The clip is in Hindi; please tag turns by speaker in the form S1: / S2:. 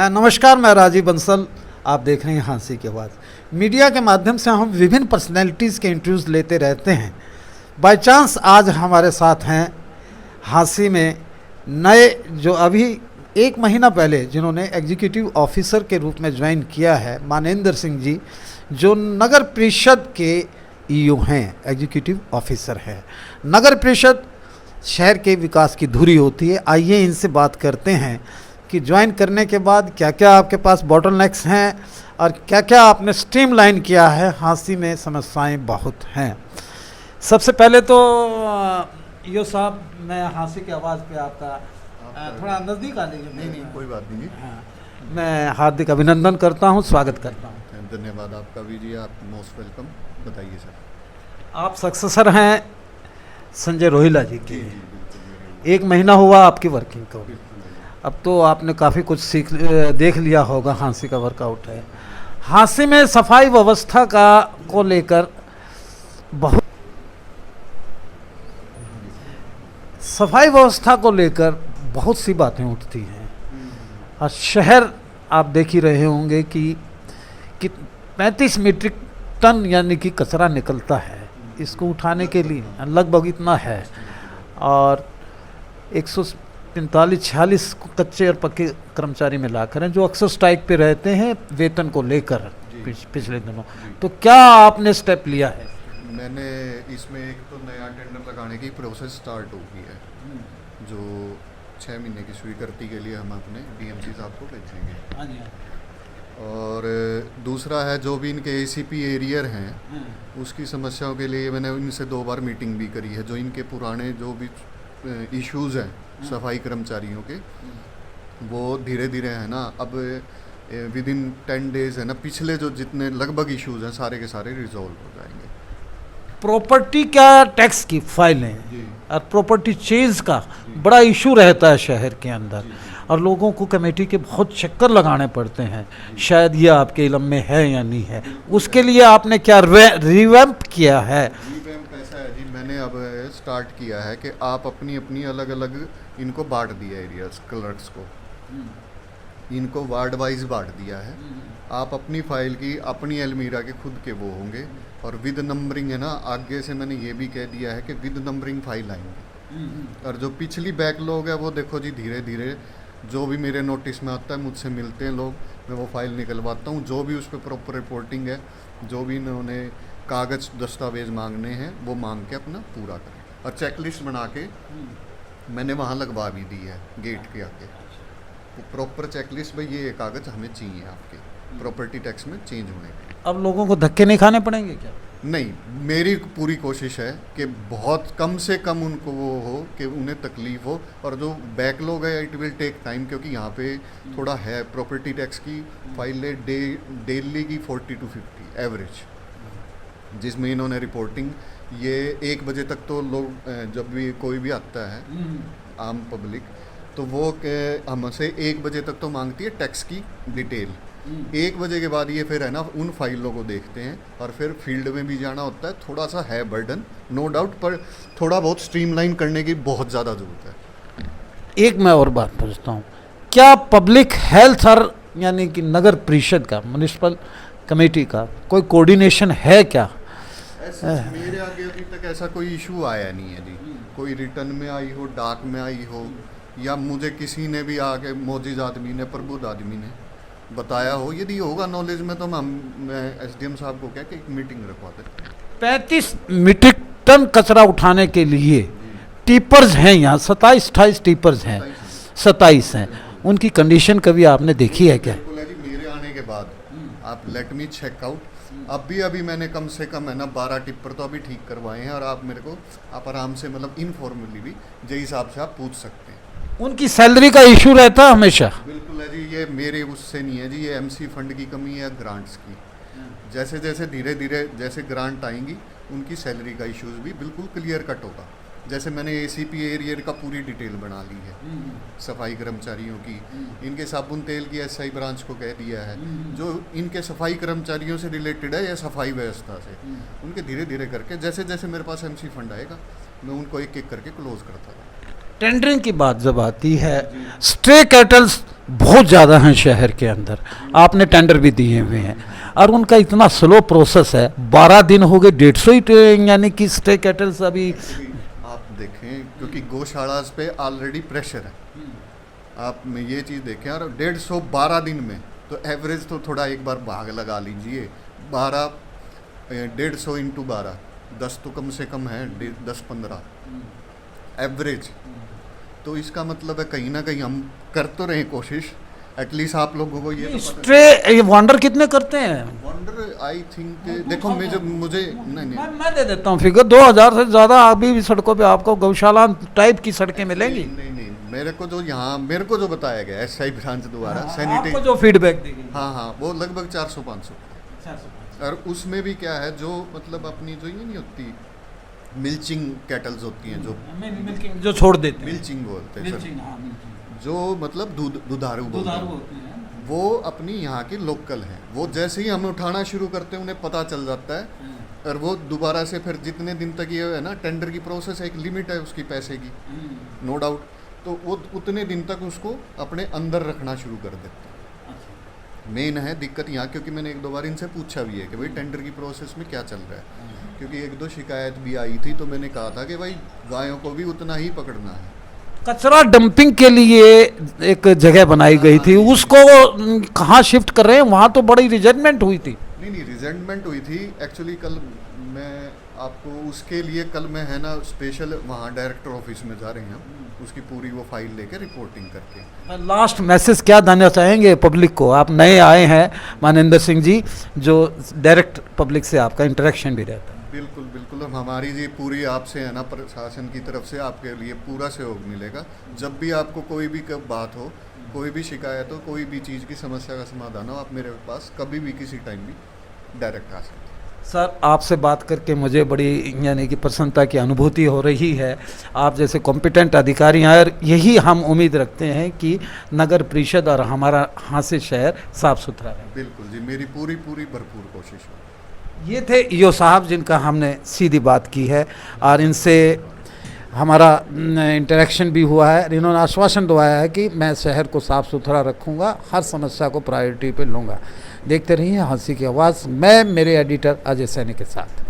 S1: नमस्कार, मैं राजीव बंसल। आप देख रहे हैं हाँसी की आवाज़। मीडिया के माध्यम से हम विभिन्न पर्सनैलिटीज़ के इंटरव्यूज़ लेते रहते हैं। बाय चांस आज हमारे साथ हैं हाँसी में नए, जो अभी 1 महीना पहले जिन्होंने एग्जीक्यूटिव ऑफिसर के रूप में ज्वाइन किया है, मानेंद्र सिंह जी, जो नगर परिषद के ईओ हैं, एग्जीक्यूटिव ऑफिसर हैं। नगर परिषद शहर के विकास की धुरी होती है। आइए इनसे बात करते हैं कि ज्वाइन करने के बाद क्या क्या आपके पास बॉटलनेक्स हैं और क्या क्या आपने स्ट्रीमलाइन किया है। हाँसी में समस्याएं बहुत हैं। सबसे पहले तो यो साहब, मैं हाँसी की आवाज़ पे आपका थोड़ा नज़दीक आ लीजिए।
S2: नहीं, कोई बात नहीं।
S1: हाँ, मैं हार्दिक अभिनंदन करता हूँ, स्वागत करता हूँ।
S2: धन्यवाद आपका भी जी, आप मोस्ट वेलकम। बताइए सर।
S1: आप सक्सेसर हैं संजय रोहिला जी के। 1 महीना हुआ आपकी वर्किंग को, अब तो आपने काफ़ी कुछ देख लिया होगा। हाँसी का वर्कआउट है। हाँसी में सफाई व्यवस्था को लेकर बहुत सी बातें उठती हैं। और शहर आप देख ही रहे होंगे कि 35 मीट्रिक टन यानी कि कचरा निकलता है। इसको उठाने के लिए लगभग इतना है, और 145-46 कच्चे और पक्के कर्मचारी मिलाकर हैं जो अक्सर स्ट्राइक पे रहते हैं वेतन को लेकर पिछले दिनों। तो क्या आपने स्टेप लिया है?
S2: मैंने इसमें एक तो नया टेंडर लगाने की प्रोसेस स्टार्ट हो गई है, जो 6 महीने की स्वीकृति के लिए हम अपने डीएमसी साहब को भेजेंगे। और दूसरा है, जो भी इनके एसीपी एरियर हैं उसकी समस्याओं के लिए मैंने इनसे 2 बार मीटिंग भी करी है। जो इनके पुराने जो भी इश्यूज़ हैं सफाई कर्मचारियों के, वो धीरे धीरे है ना, अब विद इन 10 डेज़ है ना, पिछले जो जितने लगभग इश्यूज़ हैं सारे के सारे रिजॉल्व हो जाएंगे।
S1: प्रॉपर्टी का टैक्स की फाइलें और प्रॉपर्टी चेंज का बड़ा इशू रहता है शहर के अंदर, और लोगों को कमेटी के बहुत चक्कर लगाने पड़ते हैं। शायद ये आपके इल्म में है या नहीं है, उसके लिए आपने क्या रिवैम्प किया है?
S2: रिवैम्प ऐसा है जी, मैंने अब स्टार्ट किया है कि आप अपनी अपनी अलग अलग इनको बांट दिया एरियाज, क्लर्क्स को इनको वार्ड वाइज बांट दिया है। आप अपनी फाइल की अपनी अलमीरा के खुद के वो होंगे, और विद नंबरिंग है ना। आगे से मैंने ये भी कह दिया है कि विद नंबरिंग फाइल आएंगे। और जो पिछली बैकलॉग है वो देखो जी, धीरे धीरे जो भी मेरे नोटिस में आता है, मुझसे मिलते हैं लोग, मैं वो फाइल निकलवाता हूँ। जो भी उस पर प्रॉपर रिपोर्टिंग है, जो भी इन्होंने कागज़ दस्तावेज मांगने हैं, वो मांग के अपना पूरा करें। और चेकलिस्ट बना के मैंने वहाँ लगवा भी दी है गेट के आगे, तो प्रॉपर चेकलिस्ट, भाई ये कागज़ हमें चाहिए आपके प्रॉपर्टी टैक्स में चेंज होने के।
S1: अब लोगों को धक्के नहीं खाने पड़ेंगे क्या?
S2: नहीं, मेरी पूरी कोशिश है कि बहुत कम से कम उनको वो हो कि उन्हें तकलीफ हो। और जो बैकलॉग है, इट विल टेक टाइम, क्योंकि यहाँ पे थोड़ा है प्रॉपर्टी टैक्स की फाइलें डेली की 40 to 50 एवरेज, जिसमें इन्होंने रिपोर्टिंग ये 1 बजे तक तो लोग जब भी कोई भी आता है आम पब्लिक, तो वो हमसे 1 बजे तक तो मांगती है टैक्स की डिटेल। 1 बजे के बाद ये फिर है ना उन फाइलों को देखते हैं, और फिर फील्ड में भी जाना होता है। थोड़ा सा है बर्डन, नो डाउट, पर थोड़ा बहुत स्ट्रीमलाइन करने की बहुत ज़्यादा ज़रूरत है।
S1: एक मैं और बात पूछता हूँ, क्या पब्लिक हेल्थ और यानी कि नगर परिषद का, म्युनिसिपल कमेटी का कोई कोऑर्डिनेशन है क्या?
S2: मेरे आगे अभी तक ऐसा कोई इशू आया नहीं है जी। कोई रिटर्न में आई हो, डाक में आई हो, या मुझे किसी ने भी आके मोजिज आदमी ने, प्रबुद्ध आदमी ने बताया हो। यदि होगा नॉलेज में तो मैं एसडीएम साहब को कह के एक मीटिंग रखवा देते हैं।
S1: 35 मीट्रिक टन कचरा उठाने के लिए टिपर्स हैं यहाँ, 27-28 टिपर्स हैं, 27 हैं। उनकी कंडीशन कभी आपने देखी है क्या?
S2: बिल्कुल है जी, मेरे आने के बाद आप लेट मी चेक आउट। अभी मैंने कम से कम है ना 12 टिप्पर तो अभी ठीक करवाए हैं, और आप मेरे को आप आराम से मतलब इनफॉर्मली भी जिस हिसाब से आप पूछ सकते हैं।
S1: उनकी सैलरी का इशू रहता है हमेशा?
S2: बिल्कुल है जी, ये मेरे उससे नहीं है जी, ये एमसी फंड की कमी है, ग्रांट्स की। जैसे जैसे धीरे धीरे जैसे ग्रांट आएंगी, उनकी सैलरी का इश्यूज भी बिल्कुल क्लियर कट होगा। जैसे मैंने एसीपी एरियर का पूरी डिटेल बना ली है सफाई कर्मचारियों की। इनके साबुन तेल की एसआई ब्रांच को कह दिया है, जो इनके सफाई कर्मचारियों से रिलेटेड है या सफाई व्यवस्था से, उनके धीरे धीरे करके जैसे जैसे मेरे पास एमसी फंड आएगा, मैं उनको एक एक करके क्लोज करता था।
S1: टेंडरिंग की बात जब आती है, स्ट्रे कैटल्स बहुत ज़्यादा हैं शहर के अंदर, आपने टेंडर भी दिए हुए हैं और उनका इतना स्लो प्रोसेस है। 12 दिन हो गए, 150 यानी कि स्टे कैटल्स अभी
S2: आप देखें, क्योंकि गौशाला पे ऑलरेडी प्रेशर है। आप में ये चीज़ देखें, और 150 दिन में तो एवरेज तो थोड़ा एक बार भाग लगा लीजिए। 150 इंटू 12, 10 तो कम से कम है, 10-15 एवरेज। तो इसका मतलब है कहीं ना कहीं हम कर तो रहे हैं कोशिश, एटलीस्ट आप लोगों को ये
S1: स्टे वंडर कितने करते हैं?
S2: वंडर आई थिंक, देखो मुझे नहीं
S1: मैं दे देता हूँ फिगर, 2000 से ज़्यादा अभी भी सड़कों पे आपको गौशाला टाइप की सड़कें मिलेंगी।
S2: नहीं, मेरे को जो बताया गया SI ब्रांच द्वारा
S1: आपको
S2: सैनिटेशन,
S1: जो फीडबैक दी गई।
S2: हाँ, वो लगभग 400-500। और उसमें भी क्या है, जो मतलब अपनी जो ये नहीं होती मिल्चिंग कैटल्स होती हैं, जो
S1: मिल्किंग जो छोड़ देते हैं,
S2: मिल्चिंग बोलते हैं,
S1: मिल्चिंग, हाँ, मिल्किंग।
S2: जो मतलब दुधारू बोलते हैं,
S1: होती हैं।
S2: वो अपनी यहाँ की लोकल हैं। वो जैसे ही हम उठाना शुरू करते हैं उन्हें पता चल जाता है, और वो दोबारा से फिर जितने दिन तक ये है ना, टेंडर की प्रोसेस, एक लिमिट है उसकी पैसे की, नो डाउट, तो वो उतने दिन तक उसको अपने अंदर रखना शुरू कर देते हैं। मेन है दिक्कत यहाँ, क्योंकि मैंने 1-2 बार इनसे पूछा भी है कि भाई टेंडर की प्रोसेस में क्या चल रहा है, क्योंकि 1-2 शिकायत भी आई थी, तो मैंने कहा था कि भाई गायों को भी उतना ही पकड़ना है।
S1: कचरा डंपिंग के लिए एक जगह बनाई गई थी, उसको कहाँ शिफ्ट कर रहे हैं? वहाँ तो बड़ी रिजेंटमेंट हुई थी।
S2: नहीं, रिजेंटमेंट हुई थी एक्चुअली। कल मैं आपको उसके लिए, कल मैं है ना स्पेशल वहाँ डायरेक्टर ऑफिस में जा रहे हैं हम, उसकी पूरी वो फाइल लेके रिपोर्टिंग करके।
S1: लास्ट मैसेज क्या देना चाहेंगे पब्लिक को? आप नए आए हैं मानेंद्र सिंह जी, जो डायरेक्ट पब्लिक से आपका इंटरेक्शन भी रहता है।
S2: बिल्कुल, हमारी जी पूरी आपसे है ना प्रशासन की तरफ से आपके लिए पूरा सहयोग मिलेगा। जब भी आपको कोई भी बात हो, कोई भी शिकायत हो, कोई भी चीज़ की समस्या का समाधान हो, आप मेरे पास कभी भी किसी टाइम भी डायरेक्ट आ सकते हैं।
S1: सर, आपसे बात करके मुझे बड़ी यानी कि प्रसन्नता की अनुभूति हो रही है। आप जैसे कॉम्पिटेंट अधिकारी हैं, और यही हम उम्मीद रखते हैं कि नगर परिषद और हमारा हांसी शहर साफ़ सुथरा रहे।
S2: बिल्कुल जी, मेरी पूरी भरपूर कोशिश हो।
S1: ये थे ईओ साहब, जिनका हमने सीधी बात की है और इनसे हमारा इंटरेक्शन भी हुआ है। इन्होंने आश्वासन दिलाया है कि मैं शहर को साफ़ सुथरा रखूँगा, हर समस्या को प्रायोरिटी पे लूँगा। देखते रहिए हांसी की आवाज़, मैं मेरे एडिटर अजय सैनी के साथ।